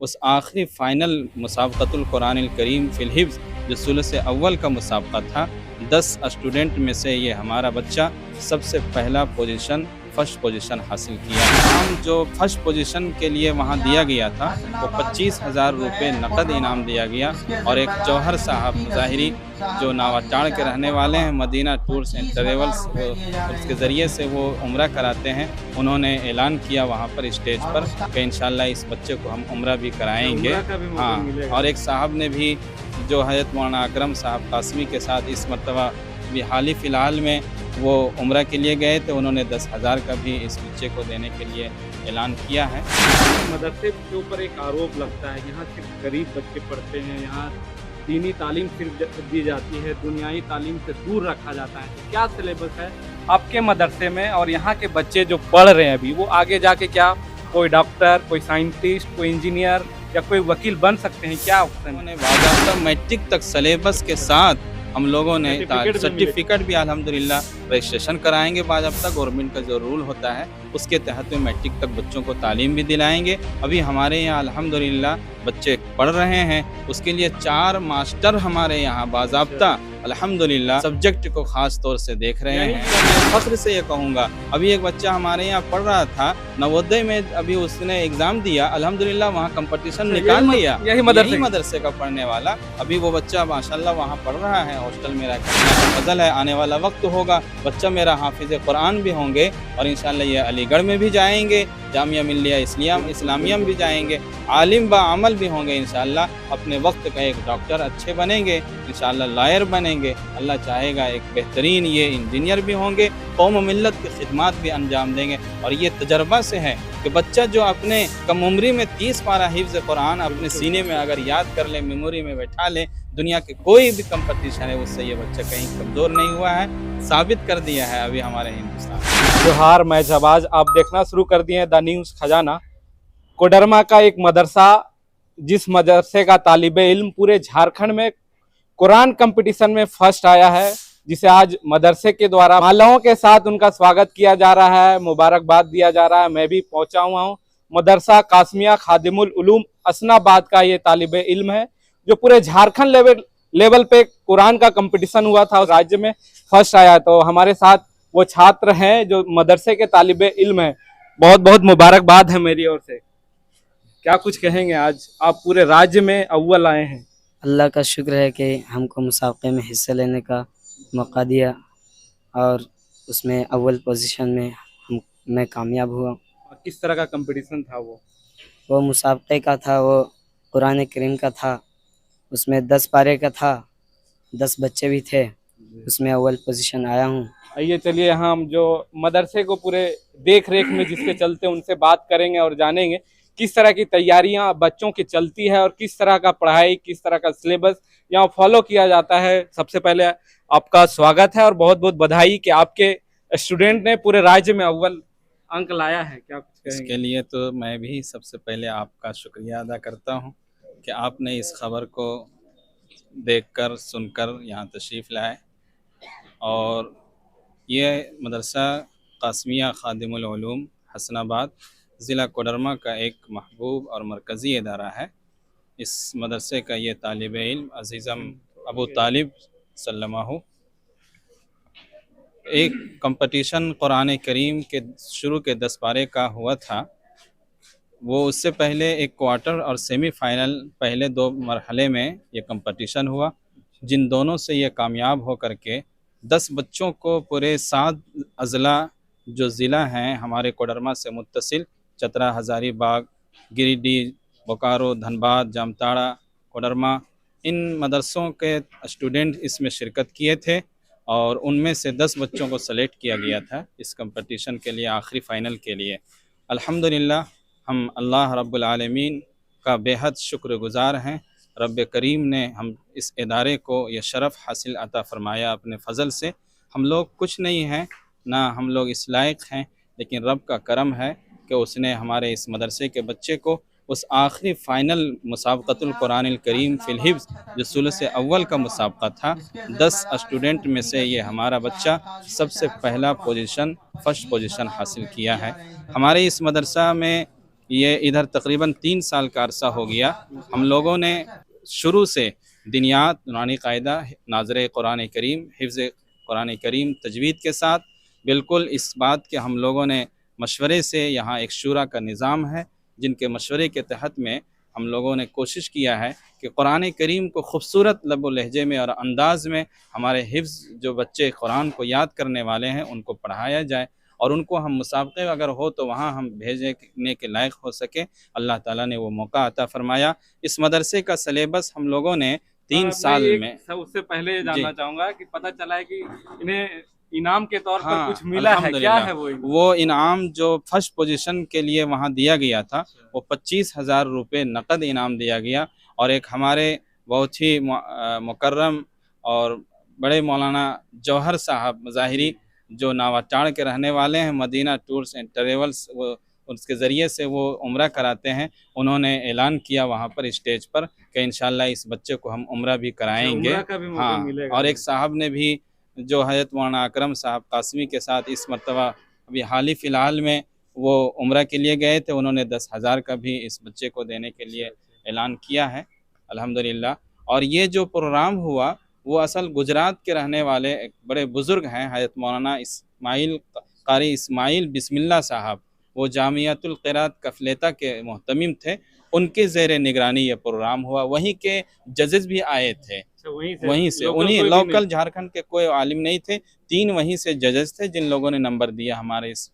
उस आखिरी फ़ाइनल मुसाबक़तुल कुरानिल करीम फ़िल हिफ्ज़ जो सुलूस अव्वल का मुसाबक़ा था, 10 स्टूडेंट में से ये हमारा बच्चा सबसे पहला पोजीशन फ़र्स्ट पोजीशन हासिल किया। इनाम जो फ़र्स्ट पोजीशन के लिए वहाँ दिया गया था वो 25,000 रुपये नकद इनाम दिया गया और एक जौहर साहब ज़ाहिरी जो नावाचाड़ के रहने वाले हैं, मदीना टूर्स एंड ट्रैवल्स उसके ज़रिए से वो उम्रा कराते हैं। उन्होंने ऐलान किया वहाँ पर स्टेज पर कि इंशाअल्लाह इस बच्चे को हम उम्रा भी कराएँगे। हाँ, और एक साहब ने भी जो हज़रत मौलाना अकरम साहब कासमी के साथ इस मरतबा भी हाल ही फ़िलहाल में वो उम्रा के लिए गए थे, उन्होंने 10,000 का भी इस बच्चे को देने के लिए ऐलान किया है। मदरसे के ऊपर एक आरोप लगता है, यहाँ सिर्फ गरीब बच्चे पढ़ते हैं, यहाँ दीनी तालीम सिर्फ दी जाती है, दुनियावी तालीम से दूर रखा जाता है। तो क्या सिलेबस है आपके मदरसे में और यहाँ के बच्चे जो पढ़ रहे हैं अभी, वो आगे जाके क्या कोई डॉक्टर, कोई साइंटिस्ट, कोई इंजीनियर या कोई वकील बन सकते हैं? क्या ऑप्शन है? उन्होंने बाकायदा मैट्रिक तक सिलेबस के साथ हम लोगों ने सर्टिफिकेट भी अल्हम्दुलिल्लाह रजिस्ट्रेशन कराएंगे बाकायदा। गवर्नमेंट का जो रूल होता है उसके तहत में मैट्रिक तक बच्चों को तालीम भी दिलाएंगे। अभी हमारे यहाँ अल्हम्दुलिल्लाह बच्चे पढ़ रहे हैं, उसके लिए 4 मास्टर हमारे यहाँ बाकायदा अल्हम्दुलिल्लाह सब्जेक्ट को ख़ास तौर से देख रहे हैं। मैं फ़ख्र से ये कहूँगा, अभी एक बच्चा हमारे यहाँ पढ़ रहा था नवोदय में, अभी उसने एग्ज़ाम दिया, अल्हम्दुलिल्लाह वहाँ कंपटीशन निकाल लिया। यही मदरसे का पढ़ने वाला अभी वो बच्चा माशाल्लाह वहाँ पढ़ रहा है, हॉस्टल में रहकर फजल है। आने वाला वक्त होगा बच्चा मेरा हाफिज़ कुरान भी होंगे और इंशाअल्लाह ये अलीगढ़ में भी जाएंगे, जामिया मिल्लिया इस्लामिया में भी जाएंगे, आलिम बा अमल भी होंगे इंशाअल्लाह। अपने वक्त का एक डॉक्टर अच्छे बनेंगे, इंशाअल्लाह लॉयर बनेंगे, अल्लाह चाहेगा एक बेहतरीन ये इंजीनियर भी होंगे, कौम मिल्लत की खिदमत भी अंजाम देंगे। और ये तजर्बा से है कि बच्चा जो अपने कम उम्री में 30 पारा हिफ्ज़ कुरान अपने सीने में अगर याद कर ले, मेमोरी में बैठा ले, दुनिया के कोई भी कंपटीशन है उससे ये बच्चा कहीं कमज़ोर नहीं हुआ है, साबित कर दिया है अभी हमारे हिंदुस्तान। जोहार, मैं शहबाज, आप देखना शुरू कर दिए हैं द न्यूज़ खजाना। कोडरमा का एक मदरसा, जिस मदरसे का तालिबे इल्म पूरे झारखंड में कुरान कंपटीशन में फर्स्ट आया है, जिसे आज मदरसे के द्वारा मालाओं के साथ उनका स्वागत किया जा रहा है, मुबारकबाद दिया जा रहा है। मैं भी पहुंचा हुआ हूं। मदरसा कासमिया खादिमुल उलूम असनाबाद का ये तालिबे इल्म है, जो पूरे झारखंड लेवल पे कुरान का कंपटीशन हुआ था, उस राज्य में फर्स्ट आया। तो हमारे साथ वो छात्र हैं जो मदरसे के तालिबे इल्म है। बहुत बहुत मुबारकबाद है मेरी ओर से। क्या कुछ कहेंगे, आज आप पूरे राज्य में अव्वल आए हैं? अल्लाह का शुक्र है कि हमको मुसाबक़े में हिस्सा लेने का मौका दिया और उसमें अव्वल पोजीशन में मैं कामयाब हुआ। किस तरह का कंपटीशन था वो? वो मुसाबक़े का था, वो कुरान करीम का था, उसमें 10 पारे का था, 10 बच्चे भी थे, उसमें अव्वल पोजीशन आया हूँ। आइए चलिए हम जो मदरसे को पूरे देख रेख में जिसके चलते उनसे बात करेंगे और जानेंगे किस तरह की तैयारियां बच्चों की चलती है और किस तरह का पढ़ाई, किस तरह का सिलेबस यहाँ फॉलो किया जाता है। सबसे पहले आपका स्वागत है और बहुत बहुत बधाई कि आपके स्टूडेंट ने पूरे राज्य में अव्वल अंक लाया है। क्या कुछ कहेंगे? इसके लिए तो मैं भी सबसे पहले आपका शुक्रिया अदा करता हूँ कि आपने इस खबर को देखकर सुनकर यहाँ तशरीफ़ लाए। और ये मदरसा कासमिया खादिमुल उलूम हसनाबाद ज़िला कोडरमा का एक महबूब और मरकज़ी इदारा है। इस मदरसे का ये तालिबे इल्म अज़ीज़म अबू तालिब सल्लमाहु एक कंपटीशन कुरान करीम के शुरू के 10 पारे का हुआ था। वो उससे पहले एक क्वार्टर और सेमीफाइनल पहले 2 मरहले में ये कंपटीशन हुआ, जिन दोनों से ये कामयाब हो करके 10 बच्चों को पूरे 7 अज़ला जो ज़िला हैं हमारे कोडरमा से मुत्तसिल, चतरा, हज़ारीबाग, गिरिडीह, बोकारो, धनबाद, जामताड़ा, कोडरमा, इन मदरसों के स्टूडेंट इसमें शिरकत किए थे और उनमें से 10 बच्चों को सेलेक्ट किया गया था इस कंपटीशन के लिए, आखिरी फ़ाइनल के लिए। अल्हम्दुलिल्लाह हम अल्लाह रब्बुल आलमीन का बेहद शुक्रगुज़ार हैं। रब करीम ने हम इस इदारे को यह शरफ़ हासिल अता फ़रमाया अपने फ़ज़ल से। हम लोग कुछ नहीं हैं, ना हम लोग इस लायक हैं, लेकिन रब का करम है कि उसने हमारे इस मदरसे के बच्चे को उस आखिरी फ़ाइनल मुसाबक़तुल कुरानिल करीम फ़िल हिफ्ज़ जो सुलूस अव्वल का मुसाबक़ा था, 10 स्टूडेंट में से ये हमारा बच्चा सबसे पहला पोजीशन फ़र्स्ट पोजीशन हासिल किया है। हमारे इस मदरसा में ये इधर तकरीबन 3 साल का अरसा हो गया। हम लोगों ने शुरू से दिनियात, नूरानी कायदा, नाज़रे कुरान करीम, हिफ्ज़ कुरान करीम तजवीद के साथ बिल्कुल इस बात के हम लोगों ने मशवरे से, यहाँ एक शूरा का निज़ाम है जिनके मशवरे के तहत में हम लोगों ने कोशिश किया है कि कुरान करीम को खूबसूरत लब व लहजे में और अंदाज़ में हमारे हिफ्ज़ जो बच्चे कुरान को याद करने वाले हैं उनको पढ़ाया जाए और उनको हम मुसाबक़े अगर हो तो वहाँ हम भेजने के लायक हो सके। अल्लाह ताला ने वो मौका अता फ़रमाया। इस मदरसे का सिलेबस हम लोगों ने 3 साल में उससे पहले ये जी। जानना चाहूंगा कि पता चला है कि इन्हें इनाम के तौर पर हाँ, कुछ मिला है, क्या अल्हम्दुलिल्लाह। है वो? वो इनाम जो फर्स्ट पोजीशन के लिए वहाँ दिया गया था वो 25,000 रुपये नकद इनाम दिया गया और एक हमारे बहुत ही मुकर्रम और बड़े मौलाना जौहर साहब मज़ाहिरी जो नावाटाड़ के रहने वाले हैं, मदीना टूर्स एंड ट्रेवल्स, वो उसके ज़रिए से वो उम्रा कराते हैं। उन्होंने ऐलान किया वहाँ पर स्टेज पर कि इंशाअल्लाह इस बच्चे को हम उम्रा भी कराएंगे। उम्रा का भी मौका हाँ, मिलेगा। और एक साहब ने भी जो हज़रत मौलाना अकरम साहब कासमी के साथ इस मरतबा अभी हाल ही फ़िलहाल में वो उम्रा के लिए गए थे, उन्होंने 10,000 का भी इस बच्चे को देने के लिए ऐलान किया है अल्हम्दुलिल्लाह। और ये जो प्रोग्राम हुआ वो असल गुजरात के रहने वाले एक बड़े बुज़ुर्ग हैं, हज़रत मौलाना कारी इस्माइल बिस्मिल्लाह साहब, वो जामियातुल क़िरात कफ़लेता के मोहतमिम थे, उनके ज़ेर निगरानी ये प्रोग्राम हुआ। वहीं के जजेस भी आए थे, वहीं से उन्हीं लोकल झारखंड के कोई आलिम नहीं थे, 3 वहीं से जजेस थे जिन लोगों ने नंबर दिया हमारे इस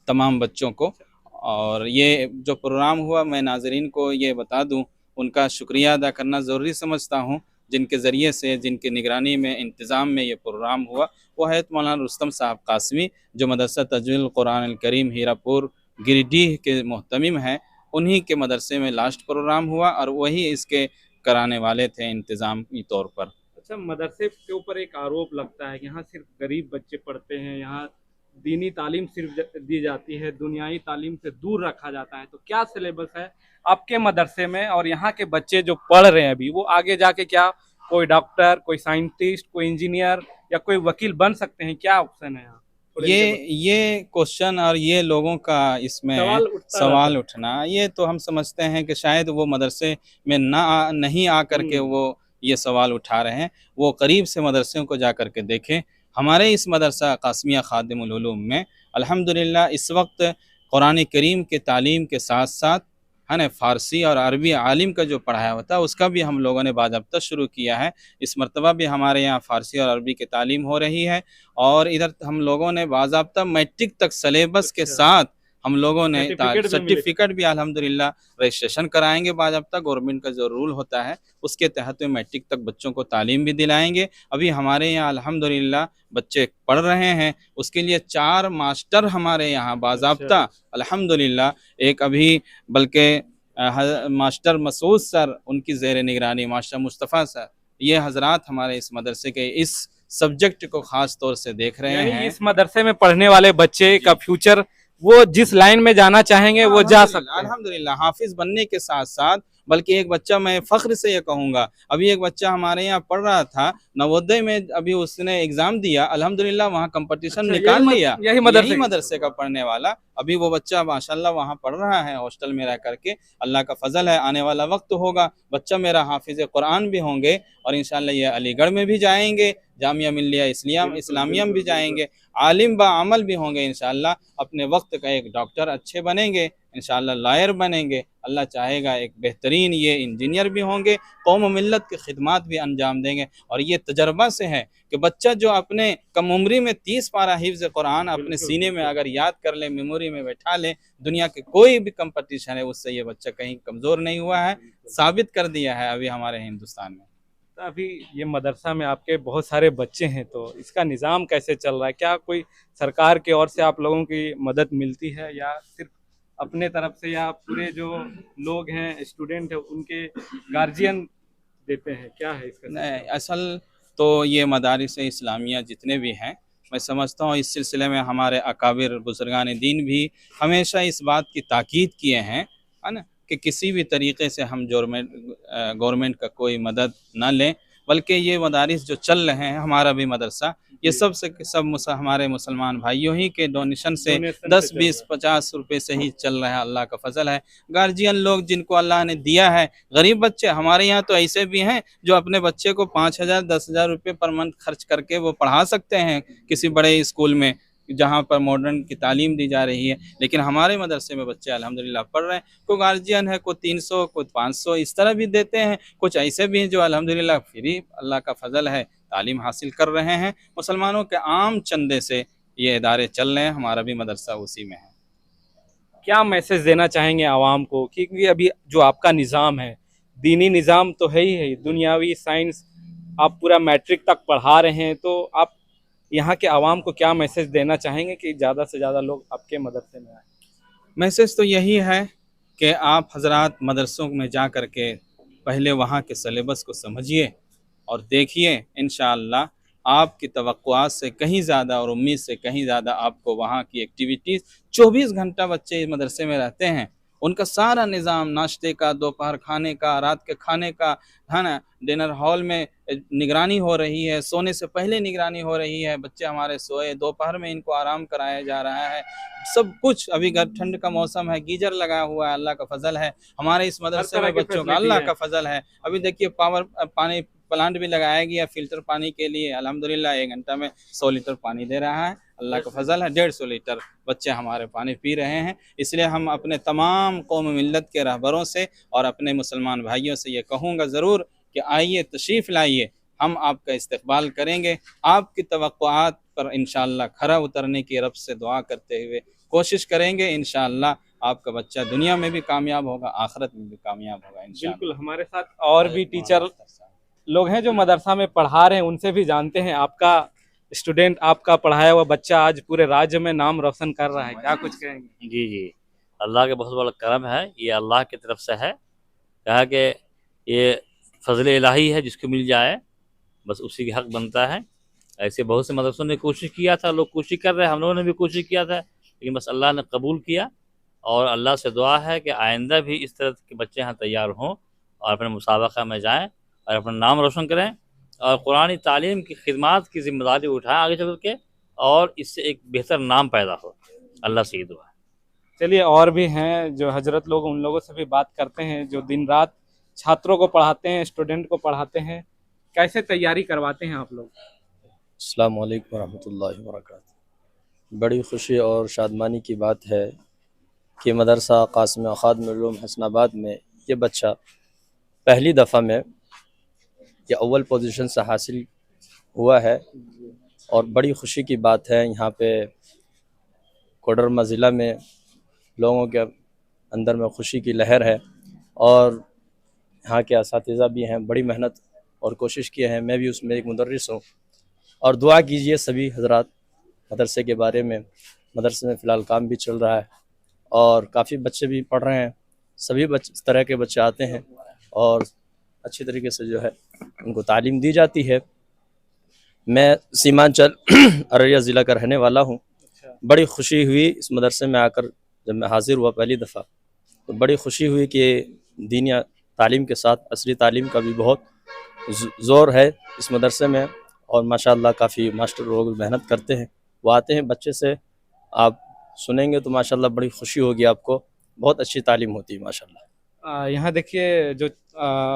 तमाम बच्चों को। और ये जो प्रोग्राम हुआ, मैं नाज़रीन को ये बता दूं, उनका शुक्रिया अदा करना ज़रूरी समझता हूं, जिनके ज़रिए से, जिनकी निगरानी में, इंतज़ाम में ये प्रोग्राम हुआ, वो हज़रत मौलाना रुस्तम साहब कासमी जो मदरसा तजवील कुरान करीम हीरापुर गिरिडीह के मोहतमिम हैं, उन्हीं के मदरसे में लास्ट प्रोग्राम हुआ और वही इसके कराने वाले थे इंतज़ामी तौर पर। अच्छा, मदरसे के ऊपर एक आरोप लगता है कि यहाँ सिर्फ गरीब बच्चे पढ़ते हैं, यहाँ दीनी तालीम सिर्फ दी जाती है, दुनियाई तालीम से दूर रखा जाता है। तो क्या सिलेबस है आपके मदरसे में और यहाँ के बच्चे जो पढ़ रहे हैं अभी, वो आगे जाके क्या कोई डॉक्टर, कोई साइंटिस्ट, कोई इंजीनियर या कोई वकील बन सकते हैं? क्या ऑप्शन है यहाँ? ये क्वेश्चन और ये लोगों का इसमें सवाल उठना, ये तो हम समझते हैं कि शायद वो मदरसे में नहीं आ करके वो ये सवाल उठा रहे हैं। वो करीब से मदरसों को जा कर के देखें। हमारे इस मदरसा कासमिया खादिमुल उलूम में अल्हम्दुलिल्लाह इस वक्त कुरान करीम के तालीम के साथ साथ है ना, फ़ारसी और अरबी आलिम का जो पढ़ाया होता है उसका भी हम लोगों ने बाज़ाब्ता शुरू किया है। इस मरतबा भी हमारे यहाँ फ़ारसी और अरबी की तालीम हो रही है और इधर हम लोगों ने बाज़ाब्ता मैट्रिक तक सिलेबस के साथ हम लोगों ने सर्टिफिकेट भी अल्हम्दुलिल्लाह रजिस्ट्रेशन कराएंगे बाज़ाब्ता। गवर्नमेंट का जो रूल होता है उसके तहत में मैट्रिक तक बच्चों को तालीम भी दिलाएंगे। अभी हमारे यहाँ अल्हम्दुलिल्लाह बच्चे पढ़ रहे हैं, उसके लिए 4 मास्टर हमारे यहाँ बाज़ाब्ता अल्हम्दुलिल्लाह, एक अभी बल्कि मास्टर मसूद सर, उनकी ज़ेर निगरानी मास्टर मुस्तफ़ा सर, ये हजरात हमारे इस मदरसे के इस सब्जेक्ट को ख़ास तौर से देख रहे हैं। इस मदरसे में पढ़ने वाले बच्चे का फ्यूचर, वो जिस लाइन में जाना चाहेंगे वो जा सकते हैं अल्हम्दुलिल्लाह। हाफिज बनने के साथ साथ, बल्कि एक बच्चा, मैं फ़ख्र से ये कहूँगा, अभी एक बच्चा हमारे यहाँ पढ़ रहा था नवोदय में, अभी उसने एग्ज़ाम दिया अल्हम्दुलिल्लाह, वहाँ कंपटीशन निकाल लिया, यही मदरसे का पढ़ने वाला। अभी वो बच्चा माशाल्लाह वहाँ पढ़ रहा है हॉस्टल में रह करके। अल्लाह का फजल है, आने वाला वक्त होगा बच्चा मेरा हाफिज कुरान भी होंगे और इंशाअल्लाह ये अलीगढ़ में भी जाएंगे, जामिया मिल्लिया इस्लामिया में भी जाएंगे, आलिम बा अमल भी होंगे इंशाअल्लाह। अपने वक्त का एक डॉक्टर अच्छे बनेंगे इंशाअल्लाह, लॉयर बनेंगे, अल्लाह चाहेगा एक बेहतरीन ये इंजीनियर भी होंगे, कौम मिल्लत की खिदमत भी अंजाम देंगे। और ये तजर्बा से है कि बच्चा जो अपने कम उम्री में 30 पारा हिफ्ज़ कुरान अपने सीने में अगर याद कर ले, मेमोरी में बैठा ले, दुनिया के कोई भी कंपटीशन है उससे ये बच्चा कहीं कमज़ोर नहीं हुआ है, साबित कर दिया है अभी हमारे हिंदुस्तान में। तो अभी ये मदरसा में आपके बहुत सारे बच्चे हैं, तो इसका निज़ाम कैसे चल रहा है? क्या कोई सरकार की ओर से आप लोगों की मदद मिलती है या सिर्फ अपने तरफ से, या पूरे जो लोग हैं, स्टूडेंट हैं, उनके गार्जियन देते हैं? क्या है इसका? नहीं, असल तो ये मदारिस इस्लामिया जितने भी हैं, मैं समझता हूँ इस सिलसिले में हमारे अकाबिर बुजुर्गान दीन भी हमेशा इस बात की ताकीद किए हैं, है ना, कि किसी भी तरीक़े से हम गवर्नमेंट का कोई मदद ना लें, बल्कि ये मदारिस जो चल रहे हैं, हमारा भी मदरसा, ये सब से सब हमारे मुसलमान भाइयों ही के डोनेशन से डोनेशन 10, से चल 20, 50 रुपए से ही चल रहा है। अल्लाह का फजल है। गार्जियन लोग जिनको अल्लाह ने दिया है, गरीब बच्चे हमारे यहाँ तो ऐसे भी हैं जो अपने बच्चे को 5,000, 10,000 रुपये पर मंथ खर्च करके वो पढ़ा सकते हैं किसी बड़े स्कूल में जहाँ पर मॉडर्न की तालीम दी जा रही है। लेकिन हमारे मदरसे में बच्चे अल्हम्दुलिल्लाह पढ़ रहे हैं। कोई गार्जियन है, कोई 300, कोई 500 इस तरह भी देते हैं। कुछ ऐसे भी हैं जो अल्हम्दुलिल्लाह फ्री, अल्लाह का फजल है, तालीम हासिल कर रहे हैं। मुसलमानों के आम चंदे से ये इदारे चल रहे हैं। हमारा भी मदरसा उसी में है। क्या मैसेज देना चाहेंगे आवाम को, क्योंकि अभी जो आपका निज़ाम है, दीनी निज़ाम तो है ही है, दुनियावी साइंस आप पूरा मैट्रिक तक पढ़ा रहे हैं, तो आप यहाँ के आवाम को क्या मैसेज देना चाहेंगे कि ज़्यादा से ज़्यादा लोग आपके मदरसे में आए? मैसेज तो यही है कि आप हजरात मदरसों में जा कर के पहले वहाँ के सिलेबस को समझिए और देखिए। इंशाअल्लाह आपकी तवक्कुआत से कहीं ज़्यादा और उम्मीद से कहीं ज़्यादा आपको वहाँ की एक्टिविटीज़ 24 घंटा बच्चे इस मदरसे में रहते हैं। उनका सारा निज़ाम नाश्ते का, दोपहर खाने का, रात के खाने का, है ना, डिनर हॉल में निगरानी हो रही है, सोने से पहले निगरानी हो रही है। बच्चे हमारे सोए, दोपहर में इनको आराम कराया जा रहा है। सब कुछ अभी ठंड का मौसम है, गीजर लगा हुआ है, अल्लाह का फजल है। हमारे इस मदरसे में बच्चों का अल्लाह का फजल है। अभी देखिए पानी प्लांट भी लगाया गया फिल्टर पानी के लिए। अल्हम्दुलिल्लाह 1 घंटा में 100 लीटर पानी दे रहा है। अल्लाह का फजल है। 150 लीटर बच्चे हमारे पानी पी रहे हैं। इसलिए हम अपने तमाम कौम मिल्लत के रहबरों से और अपने मुसलमान भाइयों से ये कहूँगा ज़रूर कि आइए, तशरीफ़ लाइए, हम आपका इस्तकबाल करेंगे। आपकी तवक्कुआत पर इंशाअल्लाह खरा उतरने की रब से दुआ करते हुए कोशिश करेंगे। इंशाअल्लाह आपका बच्चा दुनिया में भी कामयाब होगा, आखिरत में भी कामयाब होगा इंशाअल्लाह। बिल्कुल, हमारे साथ और भी टीचर लोग हैं जो मदरसा में पढ़ा रहे हैं, उनसे भी जानते हैं। आपका स्टूडेंट, आपका पढ़ाया हुआ बच्चा आज पूरे राज्य में नाम रोशन कर रहा है, क्या कुछ कहेंगे? जी जी, अल्लाह के बहुत बड़ा करम है, ये अल्लाह की तरफ से है। कहा कि ये फजल इलाही है, जिसको मिल जाए बस उसी के हक बनता है। ऐसे बहुत से मदरसों ने कोशिश किया था, लोग कोशिश कर रहे हैं, हम लोगों ने भी कोशिश किया था, लेकिन बस अल्लाह ने कबूल किया। और अल्लाह से दुआ है कि आइंदा भी इस तरह के बच्चे यहाँ तैयार हों और अपने मुसाबका में जाएँ और अपना नाम रोशन करें और कुरानी तालीम की खिदमत की ज़िम्मेदारी उठाएं आगे चल के, और इससे एक बेहतर नाम पैदा हो। अल्लाह से दुआ है। चलिए, और भी हैं जो हजरत लोग, उन लोगों से भी बात करते हैं जो दिन रात छात्रों को पढ़ाते हैं, स्टूडेंट को पढ़ाते हैं। कैसे तैयारी करवाते हैं आप लोग? अस्सलाम वालेकुम रहमतुल्लाहि व बरकातहू। बड़ी खुशी और शादमानी की बात है कि मदरसा क़ासिम ख़ादिमुल उलूम हसनाबाद में ये बच्चा पहली दफ़ा में ये अव्वल पोजीशन से हासिल हुआ है और बड़ी खुशी की बात है। यहाँ पे कोडरमा ज़िला में लोगों के अंदर में खुशी की लहर है और यहाँ के असातिज़ा भी हैं, बड़ी मेहनत और कोशिश किए हैं। मैं भी उसमें एक मुदर्रिस हूँ और दुआ कीजिए सभी हजरात मदरसे के बारे में। मदरसे में फ़िलहाल काम भी चल रहा है और काफ़ी बच्चे भी पढ़ रहे हैं। सभी बच्चे, इस तरह के बच्चे आते हैं और अच्छी तरीके से जो है उनको तालीम दी जाती है। मैं सीमांचल अररिया ज़िला का रहने वाला हूँ। बड़ी खुशी हुई इस मदरसे में आकर, जब मैं हाज़िर हुआ पहली दफ़ा तो बड़ी खुशी हुई कि दीनी तालीम के साथ असली तालीम का भी बहुत ज़ोर है इस मदरसे में और माशाअल्लाह काफ़ी मास्टर लोग मेहनत करते हैं। वो आते हैं, बच्चे से आप सुनेंगे तो माशाअल्लाह बड़ी खुशी होगी आपको। बहुत अच्छी तालीम होती है माशाअल्लाह। यहाँ देखिए, जो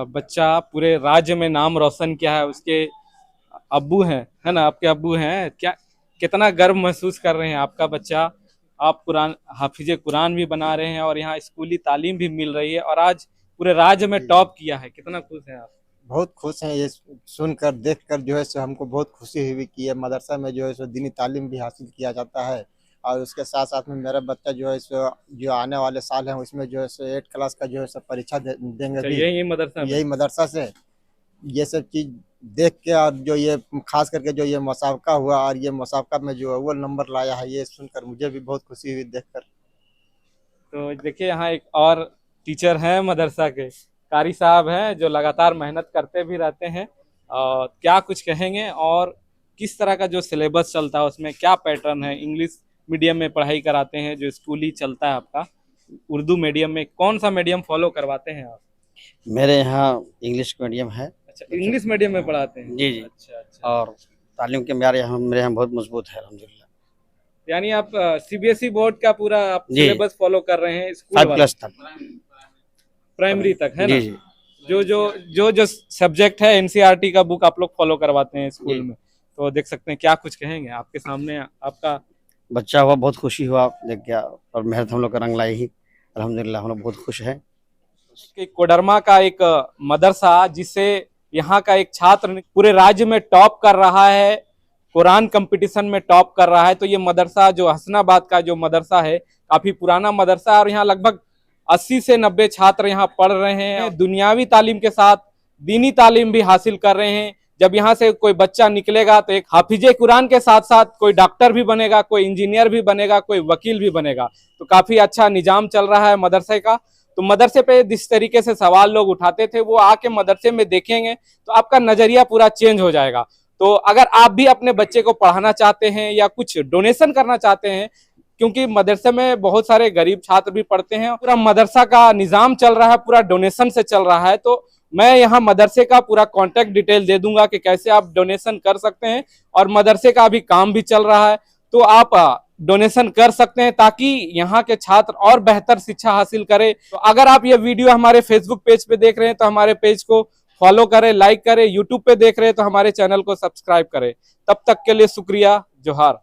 बच्चा पूरे राज्य में नाम रोशन किया है, उसके अब्बू हैं, है ना, आपके अब्बू हैं, क्या कितना गर्व महसूस कर रहे हैं आपका बच्चा? आप कुरान हाफिज कुरान भी बना रहे हैं और यहाँ स्कूली तालीम भी मिल रही है और आज पूरे राज्य में टॉप किया है, कितना खुश हैं आप? बहुत खुश हैं। ये सुनकर, देखकर जो है सो हमको बहुत खुशी हुई कि ये मदरसा में जो है सो दीनी तालीम भी हासिल किया जाता है। और उसके साथ साथ में मेरा बच्चा जो है सो जो आने वाले साल है उसमें जो है सो 8 क्लास का जो है सो परीक्षा देंगे भी यही मदरसा से। ये सब चीज़ देख के और जो ये खास करके जो ये मुसाबका हुआ और ये मुसाबका में जो अव्वल नंबर लाया है, ये सुनकर मुझे भी बहुत खुशी हुई देखकर। तो देखिए, यहाँ एक और टीचर हैं मदरसा के, कारी साहब हैं, जो लगातार मेहनत करते भी रहते हैं। और क्या कुछ कहेंगे और किस तरह का जो सिलेबस चलता है उसमें क्या पैटर्न है? इंग्लिश मीडियम में पढ़ाई कराते हैं जो स्कूली चलता है आपका, उर्दू मीडियम में कौन सा मीडियम फॉलो करवाते हैं आप? मेरे यहाँ इंग्लिश मीडियम है। अच्छा, इंग्लिश मीडियम में पढ़ाते हैं? जी जी। अच्छा अच्छा। और तालीम के म्यार यहाँ मेरे यहाँ बहुत मजबूत है अल्हम्दुलिल्लाह। यानी आप सीबीएसई बोर्ड का पूरा आप जी। सिलेबस फॉलो कर रहे हैं स्कूल 5 क्लास तक। प्राइमरी तक है ना? जी जी। जो सब्जेक्ट है एनसीईआरटी का बुक आप लोग फॉलो करवाते हैं स्कूल जी। में, तो देख सकते हैं क्या कुछ कहेंगे आपके सामने आपका। बच्चा हुआ बहुत खुशी हुआ देख गया और मेहनत हम लोग का रंग लाई ही अल्हम्दुलिल्लाह, हम लोग बहुत खुश हैं। कि कोडरमा का एक मदरसा जिससे यहाँ का एक छात्र पूरे राज्य में टॉप कर रहा है, कुरान कंपटीशन में टॉप कर रहा है, तो ये मदरसा जो हसनाबाद का जो मदरसा है काफी पुराना मदरसा है और यहाँ लगभग 80 से 90 छात्र यहाँ पढ़ रहे हैं। दुनियावी तालीम के साथ दीनी तालीम भी हासिल कर रहे हैं। जब यहाँ से कोई बच्चा निकलेगा तो एक हाफिजे कुरान के साथ साथ कोई डॉक्टर भी बनेगा, कोई इंजीनियर भी बनेगा, कोई वकील भी बनेगा। तो काफी अच्छा निजाम चल रहा है मदरसे का। तो मदरसे पे जिस तरीके से सवाल लोग उठाते थे वो आके मदरसे में देखेंगे तो आपका नजरिया पूरा चेंज हो जाएगा। तो अगर आप भी अपने बच्चे को पढ़ाना चाहते हैं या कुछ डोनेशन करना चाहते हैं, क्योंकि मदरसे में बहुत सारे गरीब छात्र भी पढ़ते हैं, पूरा मदरसा का निजाम चल रहा है, पूरा डोनेशन से चल रहा है, तो मैं यहाँ मदरसे का पूरा कांटेक्ट डिटेल दे दूंगा कि कैसे आप डोनेशन कर सकते हैं। और मदरसे का अभी काम भी चल रहा है तो आप डोनेशन कर सकते हैं ताकि यहाँ के छात्र और बेहतर शिक्षा हासिल करें। तो अगर आप ये वीडियो हमारे फेसबुक पेज पे देख रहे हैं तो हमारे पेज को फॉलो करें, लाइक करें। यूट्यूब पे देख रहे हैं तो हमारे चैनल को सब्सक्राइब करें। तब तक के लिए शुक्रिया। जोहार।